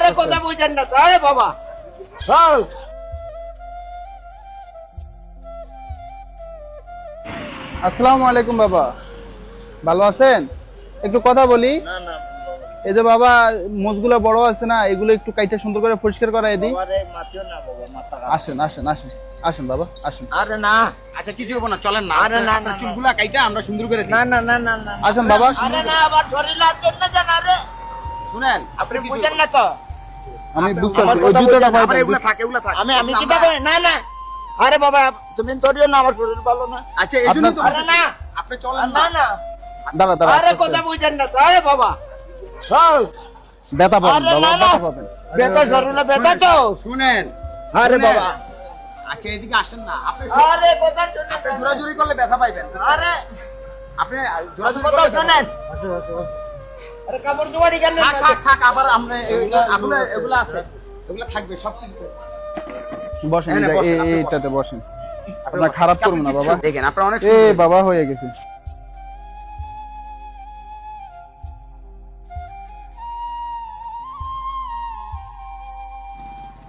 আরে কথা বুঝেন না তো, আরে বাবা হ্যাঁ। আসসালামু আলাইকুম বাবা, ভালো আছেন? একটু কথা বলি। না না এই যে বাবা, মোষগুলো বড় আছে না, এগুলো একটু কাইটা সুন্দর করে পরিষ্কার করাই দিই। বাবারে মাতিও না বাবা, মাথা খারাপ। আসেন আসেন আসেন আসেন বাবা, আসেন। আরে না আচ্ছা কিছু হবে না, চলেন না। আরে না, আপনার না, চুলগুলা কাইটা আমরা সুন্দর করে দিই। না না না না না আসেন বাবা। আরে না, আবার শরীর লাগছে না জান। আরে শুনেন, আপনি বুঝেন না তো, আমি বুঝতে আমার পারছি, ওই কথা জুতোটা বুঝেন, পাই আবার এগুলা থাক, এগুলা থাক। আমি কি কথা না না। আরে বাবা তুমি ধরিও না, আমার শরীর ভালো না। আচ্ছা এইজন্যই তো আরে না আপনি চলেন না না। না দাঁড়া দাঁড়া, আরে আস্তে কথা আস্তে। বুঝেন না তো, আরে বাবা হ্যাঁ। ব্যথা পাবেন আরে বাবা, না না, ব্যথা পাবেন। বেতা শরীরে বেতা তো। শুনেন, আরে শুনেন। বাবা আচ্ছা এদিকে আসেন না, আপনি আরে কথা শুনেন। আপনি জোরাজুরি করলে ব্যথা পাইবেন। আরে আপনি জোরাজুরি কথা করলে ব্যথা শুনেন। আরে কাপড় জোয়ারি কেন? থাক থাক থাক, আবার আমরা এগুলা এগুলা আছে, এগুলা থাকবে সবকিছু থাকবে। বসেন, হ্যাঁ, বসেন, আপনি এইটাতে বসেন। আপনার খারাপ করবো না বাবা। দেখেন আপনার অনেক এ বাবা, হয়ে গেছে।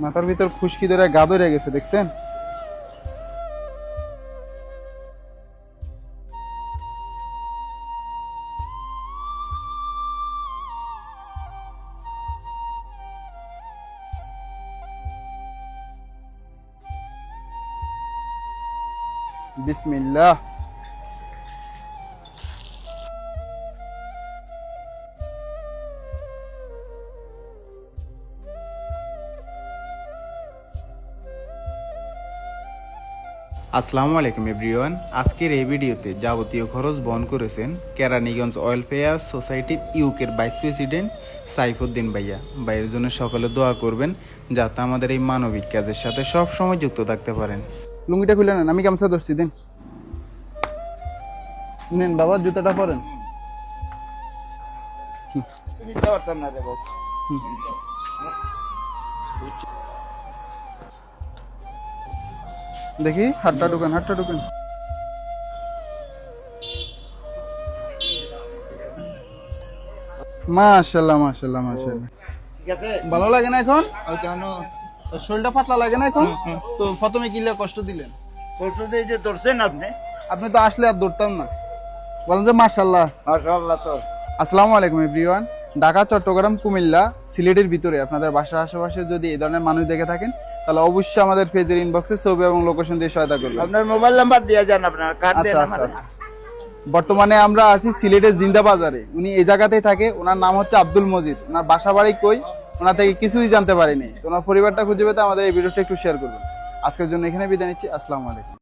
মাথার ভিতর খুশকি ধরে গা ধরে গেছে, দেখছেন? বিসমিল্লাহ। আসসালামু আলাইকুম এভরিওয়ান। আজকের এই ভিডিওতে যাবতীয় খরচ বহন করেছেন কেরানীগঞ্জ ওয়েলফেয়ার সোসাইটি ইউকের ভাইস প্রেসিডেন্ট সাইফুদ্দিন ভাইয়া। ভাইয়ের জন্য সকলে দোয়া করবেন যাতে আমাদের এই মানবিক কাজের সাথে সব সময় যুক্ত থাকতে পারেন। লুঙ্গিটা খুলে নেন, আমি গামছা ধরছি, দিন। নেন বাবা, জুতাটা পরেন। নিতে পারতাম না রে বাবা। দেখি হাতটা ঢুকেন, হাতটা ঢুকেন। মাশাআল্লাহ মাশাআল্লাহ মাশাআল্লাহ। ঠিক আছে ভালো লাগে না এখন? কেন শরীরটা পাতলা লাগে না এখন? তো প্রথমে কিলে কষ্ট দিলেন, কষ্ট দিয়ে যে ধরছেন আপনি। আপনি তো আসলে আর দৌড়তাম না। বলেন যে মাশাআল্লাহ। মাশাআল্লাহ তো। আসসালামু আলাইকুম এভরিওয়ান। ঢাকা, চট্টগ্রাম, কুমিল্লা, সিলেটের ভিতরে আপনাদের বাসার আশেপাশে যদি এই ধরনের মানুষ দেখে থাকেন, তাহলে অবশ্যই আমাদের পেজের ইনবক্সে ছবি এবং লোকেশন দিয়ে সহায়তা করবেন। আপনার মোবাইল নাম্বার দিয়ে যান, আপনার কার্ড দেন আচ্ছা আমার। আচ্ছা আচ্ছা। বর্তমানে আমরা আছি সিলেটের জিন্দা বাজারে। উনি এই জায়গাতেই থাকে। ওনার নাম হচ্ছে আব্দুল মজিদ। ওনার বাসা বাড়ি কই, ওনার থেকে কিছুই জানতে পারিনি। ওনার পরিবারটা খুঁজে পেতে আমাদের এই ভিডিওটা একটু শেয়ার করবেন। আজকের জন্য এখানে বিদায় নিচ্ছি। আসসালামু আলাইকুম।